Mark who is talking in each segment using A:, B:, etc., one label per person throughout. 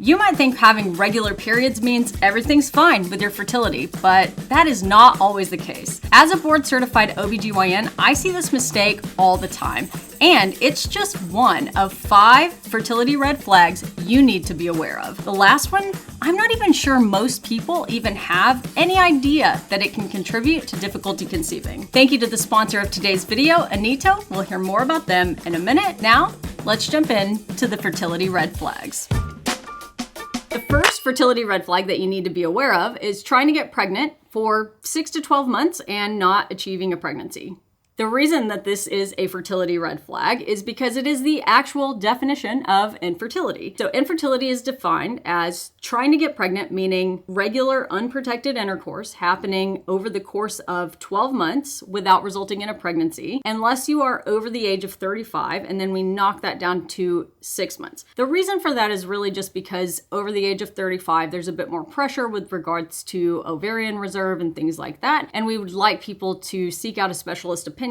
A: You might think having regular periods means everything's fine with your fertility, but that is not always the case. As a board-certified OBGYN, I see this mistake all the time, and it's just one of 5 fertility red flags you need to be aware of. The last one, I'm not even sure most people even have any idea that it can contribute to difficulty conceiving. Thank you to the sponsor of today's video, Anito. We'll hear more about them in a minute. Now, let's jump in to the fertility red flags. The first fertility red flag that you need to be aware of is trying to get pregnant for 6 to 12 months and not achieving a pregnancy. The reason that this is a fertility red flag is because it is the actual definition of infertility. So infertility is defined as trying to get pregnant, meaning regular unprotected intercourse happening over the course of 12 months without resulting in a pregnancy, unless you are over the age of 35, and then we knock that down to 6 months. The reason for that is really just because over the age of 35, there's a bit more pressure with regards to ovarian reserve and things like that, and we would like people to seek out a specialist opinion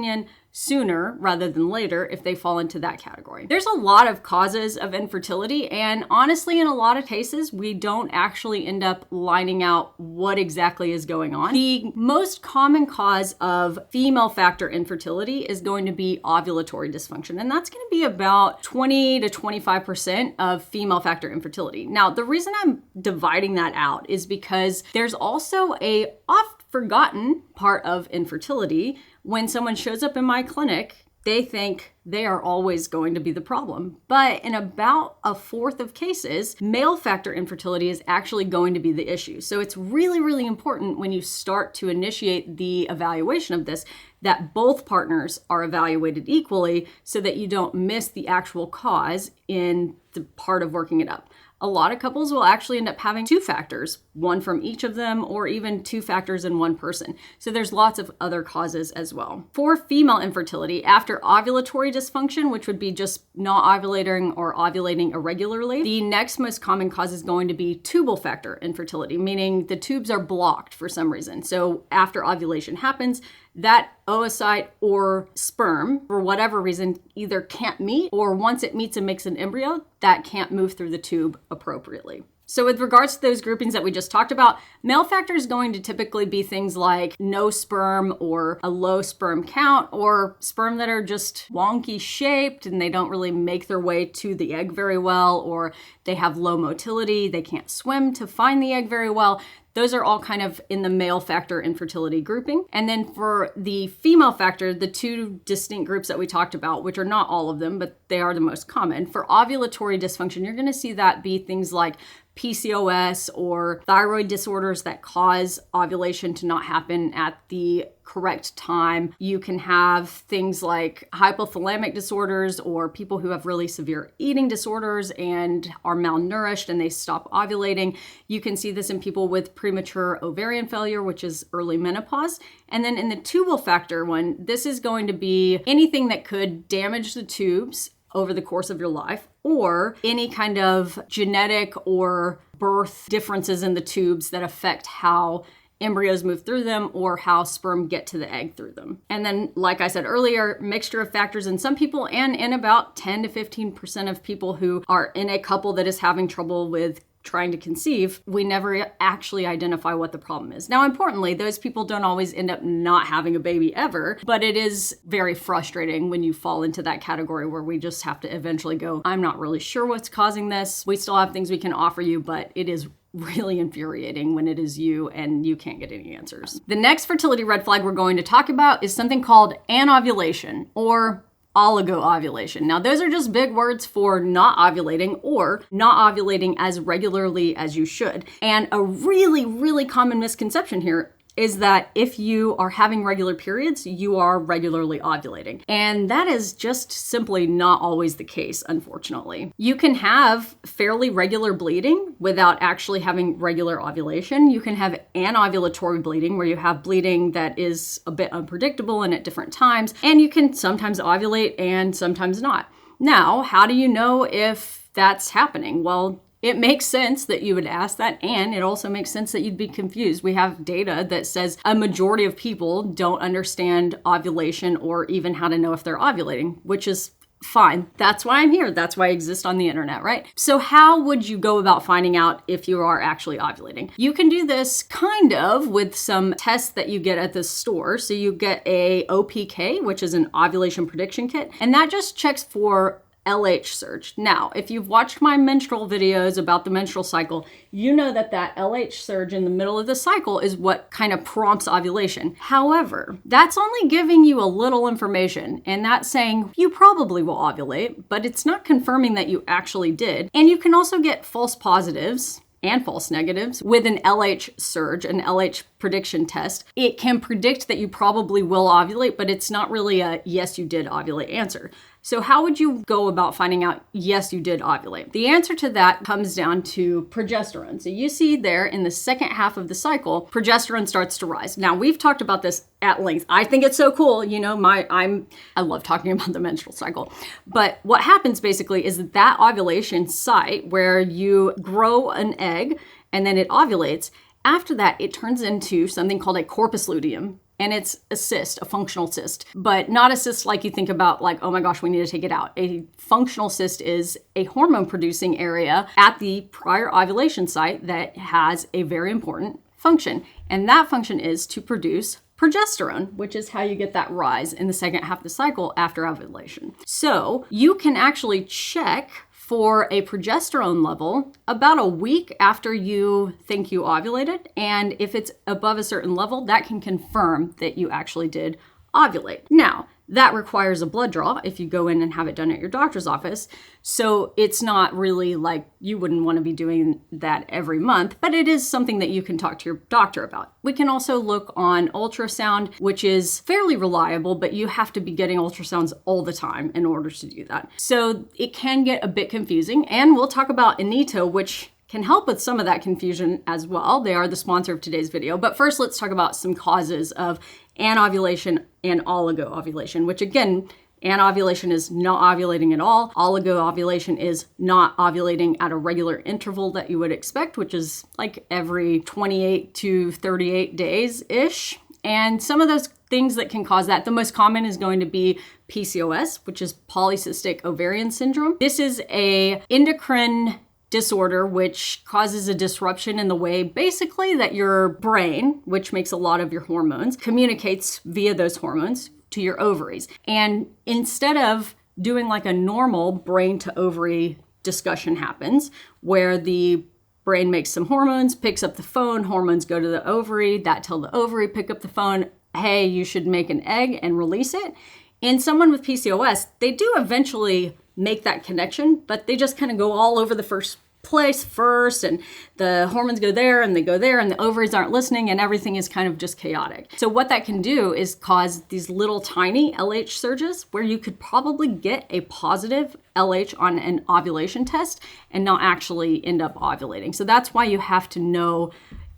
A: sooner rather than later if they fall into that category. There's a lot of causes of infertility, and honestly, in a lot of cases, we don't actually end up lining out what exactly is going on. The most common cause of female factor infertility is going to be ovulatory dysfunction, and that's going to be about 20 to 25% of female factor infertility. Now, the reason I'm dividing that out is because there's also a oft forgotten part of infertility. When someone shows up in my clinic, they think they are always going to be the problem. But in about a fourth of cases, male factor infertility is actually going to be the issue. So it's really, really important when you start to initiate the evaluation of this that both partners are evaluated equally so that you don't miss the actual cause in the part of working it up. A lot of couples will actually end up having 2 factors, one from each of them, or even 2 factors in one person. So there's lots of other causes as well. For female infertility, after ovulatory dysfunction, which would be just not ovulating or ovulating irregularly, the next most common cause is going to be tubal factor infertility, meaning the tubes are blocked for some reason. So after ovulation happens, that oocyte or sperm, for whatever reason, either can't meet, or once it meets and makes an embryo, that can't move through the tube appropriately. So with regards to those groupings that we just talked about, male factor is going to typically be things like no sperm or a low sperm count, or sperm that are just wonky shaped and they don't really make their way to the egg very well, or they have low motility, they can't swim to find the egg very well. Those are all kind of in the male factor infertility grouping. And then for the female factor, the 2 distinct groups that we talked about, which are not all of them, but they are the most common. For ovulatory dysfunction, you're going to see that be things like PCOS or thyroid disorders that cause ovulation to not happen at the correct time. You can have things like hypothalamic disorders or people who have really severe eating disorders and are malnourished and they stop ovulating. You can see this in people with premature ovarian failure, which is early menopause. And then in the tubal factor one, this is going to be anything that could damage the tubes over the course of your life, or any kind of genetic or birth differences in the tubes that affect how embryos move through them or how sperm get to the egg through them. And then, like I said earlier, mixture of factors in some people, and in about 10 to 15% of people who are in a couple that is having trouble with trying to conceive, we never actually identify what the problem is. Now, importantly, those people don't always end up not having a baby ever, but it is very frustrating when you fall into that category where we just have to eventually go, I'm not really sure what's causing this. We still have things we can offer you, but it is really infuriating when it is you and you can't get any answers. The next fertility red flag we're going to talk about is something called anovulation or oligoovulation. Now, those are just big words for not ovulating or not ovulating as regularly as you should. And a really, really common misconception here is that if you are having regular periods, you are regularly ovulating. And that is just simply not always the case, unfortunately. You can have fairly regular bleeding without actually having regular ovulation. You can have anovulatory bleeding, where you have bleeding that is a bit unpredictable and at different times. And you can sometimes ovulate and sometimes not. Now, how do you know if that's happening? Well, it makes sense that you would ask that, and it also makes sense that you'd be confused. We have data that says a majority of people don't understand ovulation or even how to know if they're ovulating, which is Fine. That's why I'm here. That's why I exist on the internet, right? So how would you go about finding out if you are actually ovulating? You can do this kind of with some tests that you get at the store. So you get a OPK, which is an ovulation prediction kit, and that just checks for LH surge. Now, if you've watched my menstrual videos about the menstrual cycle, you know that LH surge in the middle of the cycle is what kind of prompts ovulation. However, that's only giving you a little information, and that's saying you probably will ovulate, but it's not confirming that you actually did. And you can also get false positives and false negatives with an LH surge, an LH prediction test. It can predict that you probably will ovulate, but it's not really a yes, you did ovulate answer. So how would you go about finding out, yes, you did ovulate? The answer to that comes down to progesterone. So you see there in the second half of the cycle, progesterone starts to rise. Now, we've talked about this at length. I think it's so cool. You know, I love talking about the menstrual cycle. But what happens basically is that ovulation site where you grow an egg and then it ovulates, after that, it turns into something called a corpus luteum. And it's a cyst, a functional cyst, but not a cyst like you think about like, oh my gosh, we need to take it out. A functional cyst is a hormone producing area at the prior ovulation site that has a very important function. And that function is to produce progesterone, which is how you get that rise in the second half of the cycle after ovulation. So you can actually check for a progesterone level about a week after you think you ovulated. And if it's above a certain level, that can confirm that you actually did ovulate. Now, that requires a blood draw if you go in and have it done at your doctor's office. So it's not really like you wouldn't want to be doing that every month, but it is something that you can talk to your doctor about. We can also look on ultrasound, which is fairly reliable, but you have to be getting ultrasounds all the time in order to do that. So it can get a bit confusing. And we'll talk about Anito, which can help with some of that confusion as well. They are the sponsor of today's video. But first, let's talk about some causes of anovulation and oligo-ovulation, which again, anovulation is not ovulating at all. Oligo-ovulation is not ovulating at a regular interval that you would expect, which is like every 28 to 38 days-ish. And some of those things that can cause that, the most common is going to be PCOS, which is polycystic ovarian syndrome. This is a endocrine disorder which causes a disruption in the way basically that your brain, which makes a lot of your hormones, communicates via those hormones to your ovaries. And instead of doing like a normal brain to ovary discussion happens, where the brain makes some hormones, picks up the phone, hormones go to the ovary, that tell the ovary pick up the phone, hey, you should make an egg and release it. In someone with PCOS, they do eventually make that connection, but they just kind of go all over the first place first, and the hormones go there and they go there, and the ovaries aren't listening, and everything is kind of just chaotic. So what that can do is cause these little tiny LH surges where you could probably get a positive LH on an ovulation test and not actually end up ovulating. So that's why you have to know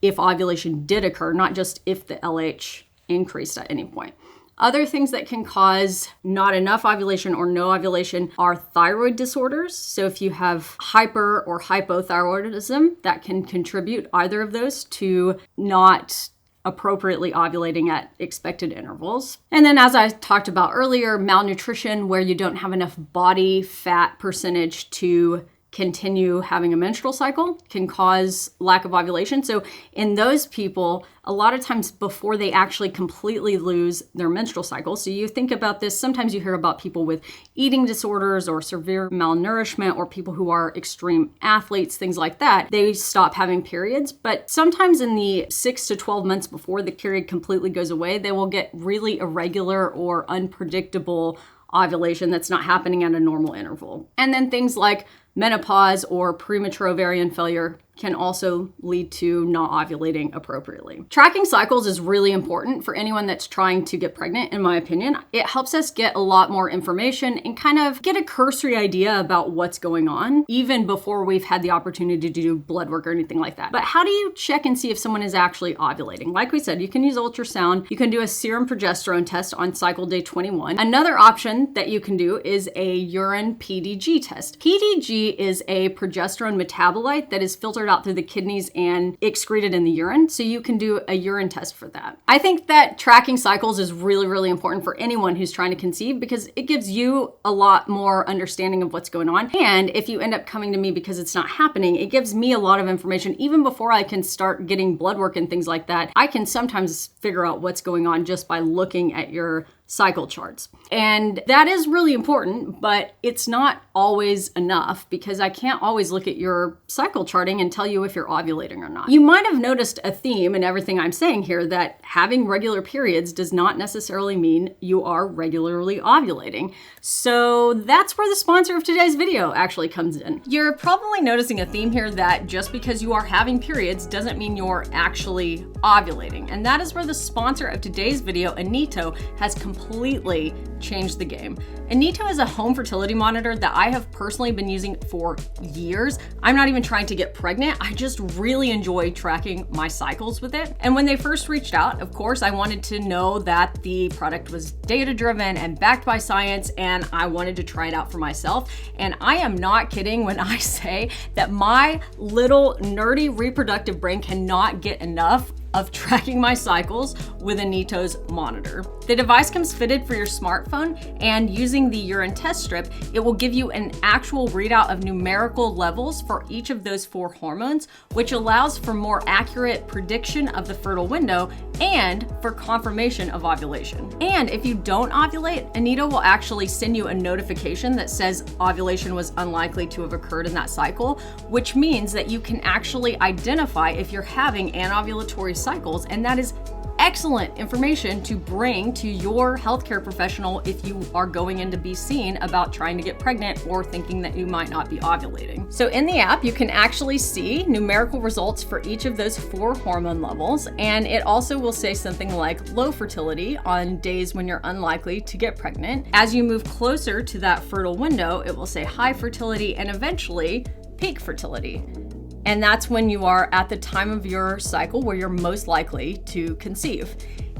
A: if ovulation did occur, not just if the LH increased at any point. Other things that can cause not enough ovulation or no ovulation are thyroid disorders. So if you have hyper or hypothyroidism, that can contribute, either of those, to not appropriately ovulating at expected intervals. And then, as I talked about earlier, malnutrition, where you don't have enough body fat percentage to continue having a menstrual cycle, can cause lack of ovulation. So in those people, a lot of times before they actually completely lose their menstrual cycle, so you think about this, sometimes you hear about people with eating disorders or severe malnourishment, or people who are extreme athletes, things like that, they stop having periods. But sometimes in the 6 to 12 months before the period completely goes away, they will get really irregular or unpredictable ovulation that's not happening at a normal interval. And then things like menopause or premature ovarian failure can also lead to not ovulating appropriately. Tracking cycles is really important for anyone that's trying to get pregnant, in my opinion. It helps us get a lot more information and kind of get a cursory idea about what's going on, even before we've had the opportunity to do blood work or anything like that. But how do you check and see if someone is actually ovulating? Like we said, you can use ultrasound. You can do a serum progesterone test on cycle day 21. Another option that you can do is a urine PDG test. PDG is a progesterone metabolite that is filtered filtered out through the kidneys and excreted in the urine. So you can do a urine test for that. I think that tracking cycles is really, really important for anyone who's trying to conceive because it gives you a lot more understanding of what's going on. And if you end up coming to me because it's not happening, it gives me a lot of information. Even before I can start getting blood work and things like that, I can sometimes figure out what's going on just by looking at your cycle charts. And that is really important, but it's not always enough because I can't always look at your cycle charting and tell you if you're ovulating or not. You might have noticed a theme in everything I'm saying here that having regular periods does not necessarily mean you are regularly ovulating. So that's where the sponsor of today's video actually comes in. You're probably noticing a theme here that just because you are having periods doesn't mean you're actually ovulating. And that is where the sponsor of today's video, Anito, has completely changed the game. Anito is a home fertility monitor that I have personally been using for years. I'm not even trying to get pregnant. I just really enjoy tracking my cycles with it. And when they first reached out, of course, I wanted to know that the product was data-driven and backed by science, and I wanted to try it out for myself. And I am not kidding when I say that my little nerdy reproductive brain cannot get enough of tracking my cycles with Anito's monitor. The device comes fitted for your smartphone, and using the urine test strip, it will give you an actual readout of numerical levels for each of those 4 hormones, which allows for more accurate prediction of the fertile window and for confirmation of ovulation. And if you don't ovulate, Anito will actually send you a notification that says ovulation was unlikely to have occurred in that cycle, which means that you can actually identify if you're having anovulatory cycles, and that is excellent information to bring to your healthcare professional if you are going in to be seen about trying to get pregnant or thinking that you might not be ovulating. So in the app, you can actually see numerical results for each of those 4 hormone levels, and it also will say something like low fertility on days when you're unlikely to get pregnant. As you move closer to that fertile window, it will say high fertility and eventually peak fertility. And that's when you are at the time of your cycle where you're most likely to conceive.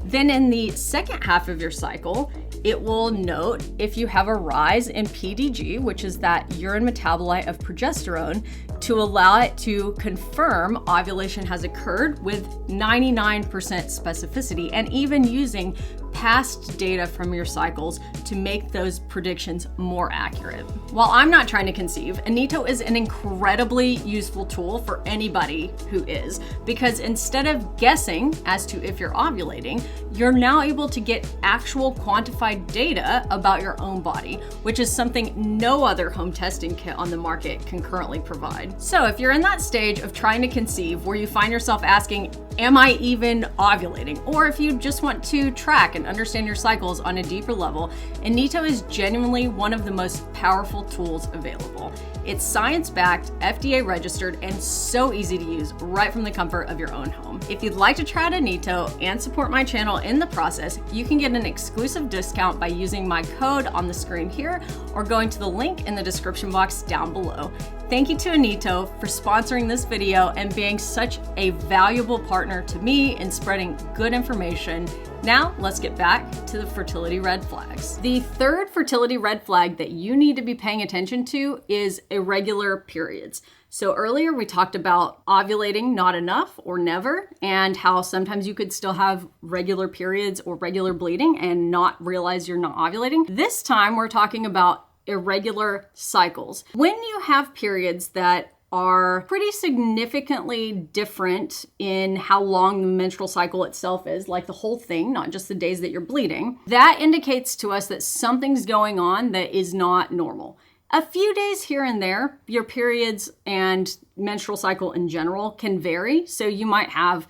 A: Then in the second half of your cycle, it will note if you have a rise in PDG, which is that urine metabolite of progesterone, to allow it to confirm ovulation has occurred with 99% specificity, and even using past data from your cycles to make those predictions more accurate. While I'm not trying to conceive, Anito is an incredibly useful tool for anybody who is, because instead of guessing as to if you're ovulating, you're now able to get actual quantified data about your own body, which is something no other home testing kit on the market can currently provide. So if you're in that stage of trying to conceive where you find yourself asking, am I even ovulating? Or if you just want to track and understand your cycles on a deeper level, Anito is genuinely one of the most powerful tools available. It's science-backed, FDA registered, and so easy to use right from the comfort of your own home. If you'd like to try out Anito and support my channel in the process, you can get an exclusive discount by using my code on the screen here or going to the link in the description box down below. Thank you to Anito for sponsoring this video and being such a valuable partner to me in spreading good information. Now, let's get back to the fertility red flags. The third fertility red flag that you need to be paying attention to is irregular periods. So earlier we talked about ovulating not enough or never, and how sometimes you could still have regular periods or regular bleeding and not realize you're not ovulating. This time we're talking about irregular cycles. When you have periods that are pretty significantly different in how long the menstrual cycle itself is, like the whole thing, not just the days that you're bleeding, that indicates to us that something's going on that is not normal. A few days here and there, your periods and menstrual cycle in general can vary. So you might have,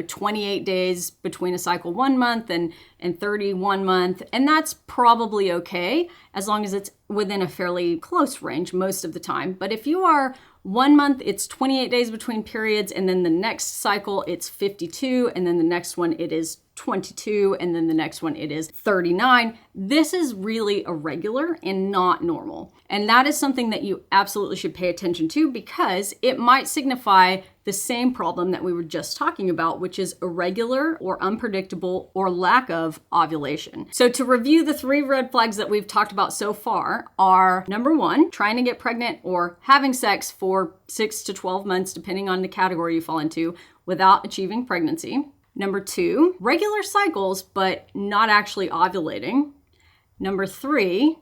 A: 28 days between a cycle 1 month and 31 month. And that's probably okay as long as it's within a fairly close range most of the time. But if you are 1 month, it's 28 days between periods, and then the next cycle it's 52, and then the next one it is 22, and then the next one it is 39. This is really irregular and not normal. And that is something that you absolutely should pay attention to because it might signify the same problem that we were just talking about, which is irregular or unpredictable or lack of ovulation. So to review, the 3 red flags that we've talked about so far are number 1, trying to get pregnant or having sex for 6 to 12 months, depending on the category you fall into, without achieving pregnancy. Number 2, regular cycles, but not actually ovulating. Number 3,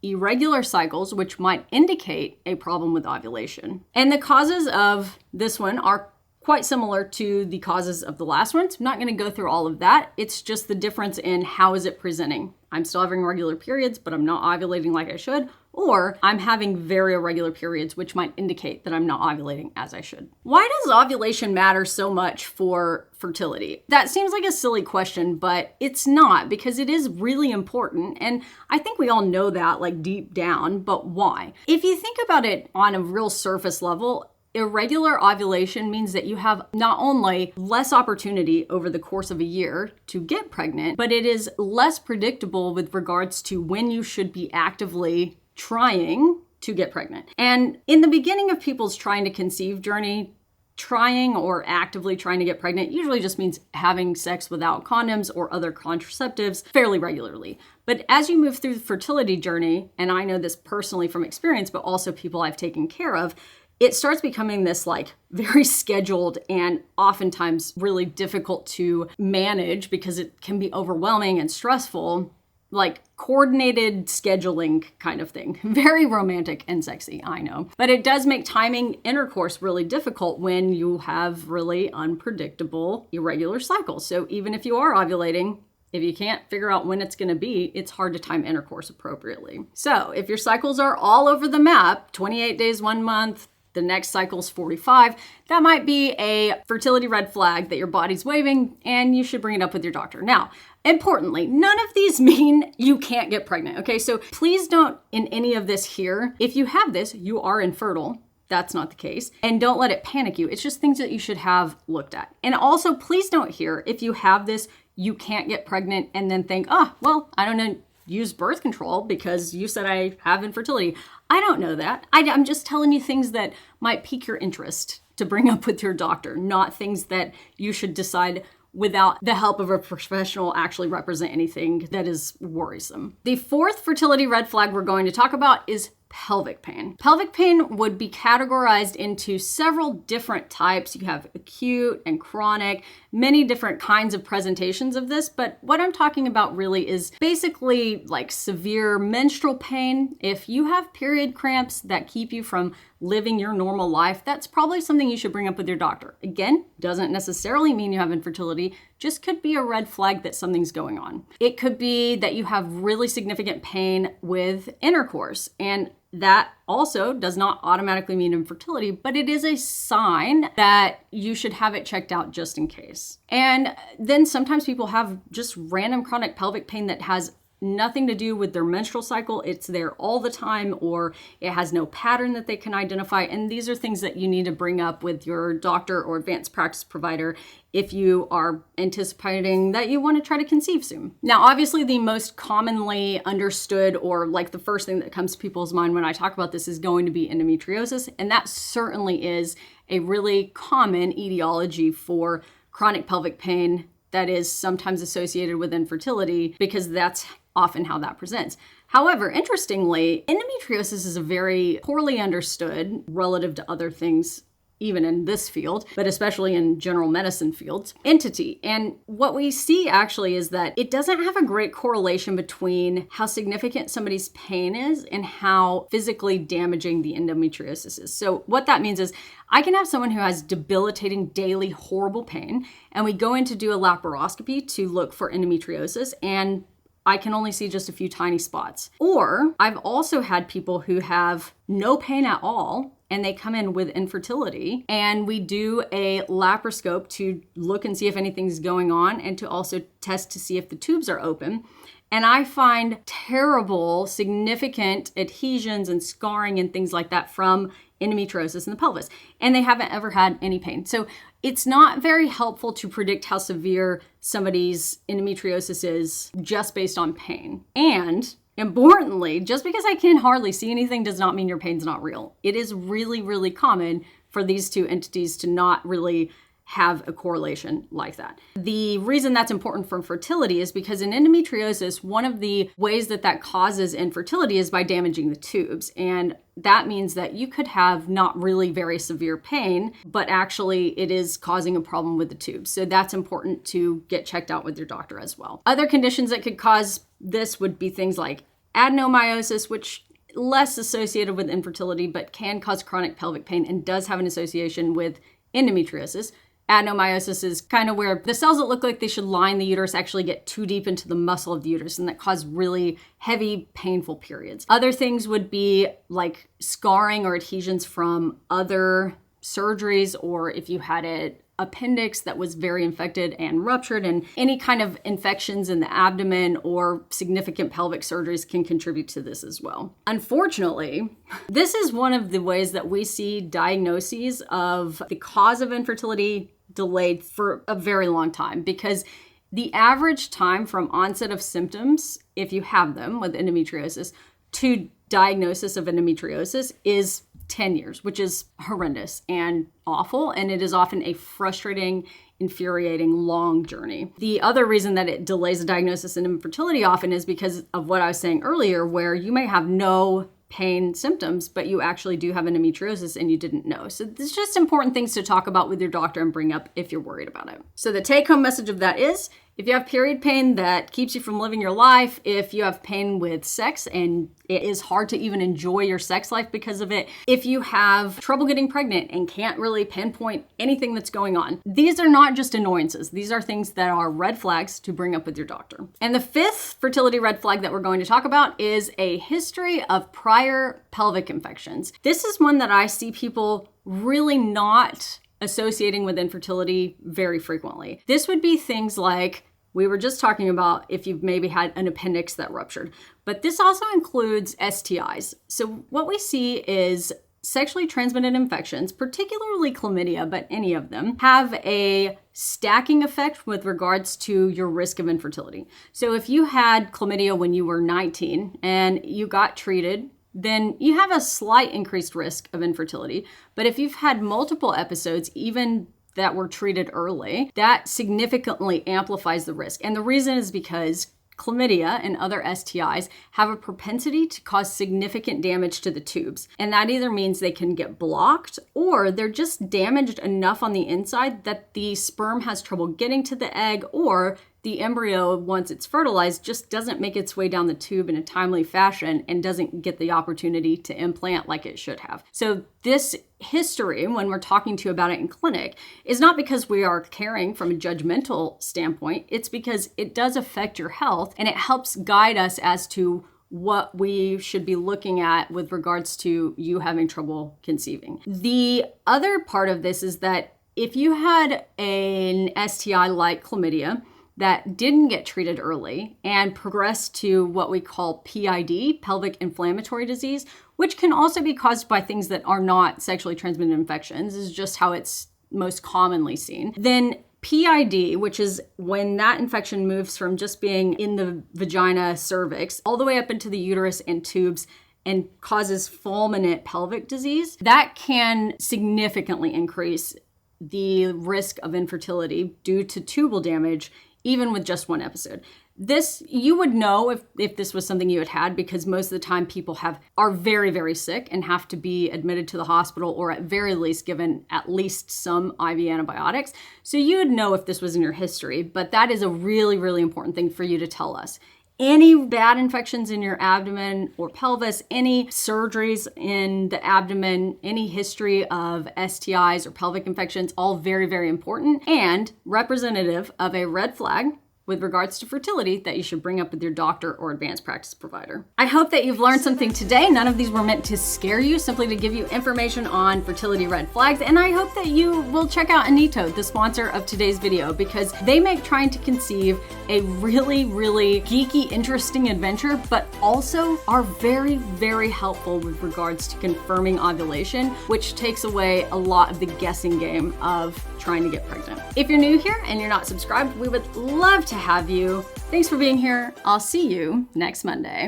A: irregular cycles, which might indicate a problem with ovulation. And the causes of this one are quite similar to the causes of the last one. So I'm not going to go through all of that. It's just the difference in how is it presenting. I'm still having regular periods, but I'm not ovulating like I should. Or I'm having very irregular periods, which might indicate that I'm not ovulating as I should. Why does ovulation matter so much for fertility? That seems like a silly question, but it's not, because it is really important. And I think we all know that, like, deep down, but why? If you think about it on a real surface level, irregular ovulation means that you have not only less opportunity over the course of a year to get pregnant, but it is less predictable with regards to when you should be actively trying to get pregnant. And in the beginning of people's trying to conceive journey, trying or actively trying to get pregnant usually just means having sex without condoms or other contraceptives fairly regularly. But as you move through the fertility journey, and I know this personally from experience, but also people I've taken care of, it starts becoming this like very scheduled and oftentimes really difficult to manage because it can be overwhelming and stressful, like coordinated scheduling kind of thing. Very romantic and sexy, I know. But it does make timing intercourse really difficult when you have really unpredictable, irregular cycles. So even if you are ovulating, if you can't figure out when it's going to be, it's hard to time intercourse appropriately. So if your cycles are all over the map, 28 days, 1 month, the next cycle's 45, that might be a fertility red flag that your body's waving, and you should bring it up with your doctor. Now, importantly, none of these mean you can't get pregnant, okay? So please don't, in any of this here, if you have this, you are infertile. That's not the case. And don't let it panic you. It's just things that you should have looked at. And also, please don't hear, if you have this, you can't get pregnant, and then think, oh, well, I don't know, use birth control because you said I have infertility. I don't know that. I'm just telling you things that might pique your interest to bring up with your doctor, not things that you should decide without the help of a professional actually represent anything that is worrisome. The 4th fertility red flag we're going to talk about is pelvic pain. Pelvic pain would be categorized into several different types. You have acute and chronic, many different kinds of presentations of this, but what I'm talking about really is basically like severe menstrual pain. If you have period cramps that keep you from living your normal life, that's probably something you should bring up with your doctor. Again, doesn't necessarily mean you have infertility, just could be a red flag that something's going on. It could be that you have really significant pain with intercourse, and that also does not automatically mean infertility, but it is a sign that you should have it checked out just in case. And then sometimes people have just random chronic pelvic pain that has nothing to do with their menstrual cycle. It's there all the time, or it has no pattern that they can identify. And these are things that you need to bring up with your doctor or advanced practice provider if you are anticipating that you want to try to conceive soon. Now, obviously, the most commonly understood, or like the first thing that comes to people's mind when I talk about this, is going to be endometriosis. And that certainly is a really common etiology for chronic pelvic pain that is sometimes associated with infertility, because that's often how that presents. However, interestingly, endometriosis is a very poorly understood relative to other things, even in this field, but especially in general medicine fields, entity. And what we see actually is that it doesn't have a great correlation between how significant somebody's pain is and how physically damaging the endometriosis is. So what that means is I can have someone who has debilitating daily horrible pain, and we go in to do a laparoscopy to look for endometriosis, and I can only see just a few tiny spots. Or I've also had people who have no pain at all, and they come in with infertility, and we do a laparoscope to look and see if anything's going on, and to also test to see if the tubes are open. And I find terrible, significant adhesions and scarring and things like that from endometriosis in the pelvis, and they haven't ever had any pain. So it's not very helpful to predict how severe somebody's endometriosis is just based on pain. And importantly, just because I can hardly see anything does not mean your pain's not real. It is really, really common for these two entities to not really have a correlation like that. The reason that's important for fertility is because in endometriosis, one of the ways that that causes infertility is by damaging the tubes. And that means that you could have not really very severe pain, but actually it is causing a problem with the tubes. So that's important to get checked out with your doctor as well. Other conditions that could cause this would be things like adenomyosis, which less associated with infertility, but can cause chronic pelvic pain and does have an association with endometriosis. Adenomyosis is kind of where the cells that look like they should line the uterus actually get too deep into the muscle of the uterus, and that cause really heavy, painful periods. Other things would be like scarring or adhesions from other surgeries, or if you had an appendix that was very infected and ruptured, and any kind of infections in the abdomen or significant pelvic surgeries can contribute to this as well. Unfortunately, this is one of the ways that we see diagnoses of the cause of infertility delayed for a very long time, because the average time from onset of symptoms, if you have them with endometriosis, to diagnosis of endometriosis is 10 years, which is horrendous and awful. And it is often a frustrating, infuriating, long journey. The other reason that it delays the diagnosis in infertility often is because of what I was saying earlier, where you may have no pain symptoms, but you actually do have endometriosis and you didn't know. So there's just important things to talk about with your doctor and bring up if you're worried about it. So the take-home message of that is, if you have period pain that keeps you from living your life, if you have pain with sex and it is hard to even enjoy your sex life because of it, if you have trouble getting pregnant and can't really pinpoint anything that's going on, these are not just annoyances. These are things that are red flags to bring up with your doctor. And the fifth fertility red flag that we're going to talk about is a history of prior pelvic infections. This is one that I see people really not associating with infertility very frequently. This would be things like we were just talking about if you've maybe had an appendix that ruptured, but this also includes STIs. So what we see is sexually transmitted infections, particularly chlamydia, but any of them, have a stacking effect with regards to your risk of infertility. So if you had chlamydia when you were 19 and you got treated, then you have a slight increased risk of infertility. But if you've had multiple episodes, even that were treated early, that significantly amplifies the risk. And the reason is because chlamydia and other STIs have a propensity to cause significant damage to the tubes. And that either means they can get blocked or they're just damaged enough on the inside that the sperm has trouble getting to the egg, or the embryo, once it's fertilized, just doesn't make its way down the tube in a timely fashion and doesn't get the opportunity to implant like it should have. So this history, when we're talking to you about it in clinic, is not because we are caring from a judgmental standpoint. It's because it does affect your health and it helps guide us as to what we should be looking at with regards to you having trouble conceiving. The other part of this is that if you had an STI like chlamydia that didn't get treated early and progressed to what we call PID, pelvic inflammatory disease, which can also be caused by things that are not sexually transmitted infections, is just how it's most commonly seen. Then PID, which is when that infection moves from just being in the vagina, cervix, all the way up into the uterus and tubes and causes fulminant pelvic disease, that can significantly increase the risk of infertility due to tubal damage, even with just one episode. This, you would know if this was something you had, because most of the time people are very, very sick and have to be admitted to the hospital, or at very least given at least some IV antibiotics. So you would know if this was in your history, but that is a really, really important thing for you to tell us. Any bad infections in your abdomen or pelvis, any surgeries in the abdomen, any history of STIs or pelvic infections, all very, very important and representative of a red flag with regards to fertility that you should bring up with your doctor or advanced practice provider. I hope that you've learned something today. None of these were meant to scare you, simply to give you information on fertility red flags. And I hope that you will check out Anito, the sponsor of today's video, because they make trying to conceive a really, really geeky, interesting adventure, but also are very, very helpful with regards to confirming ovulation, which takes away a lot of the guessing game of trying to get pregnant. If you're new here and you're not subscribed, we would love to have you. Thanks for being here. I'll see you next Monday.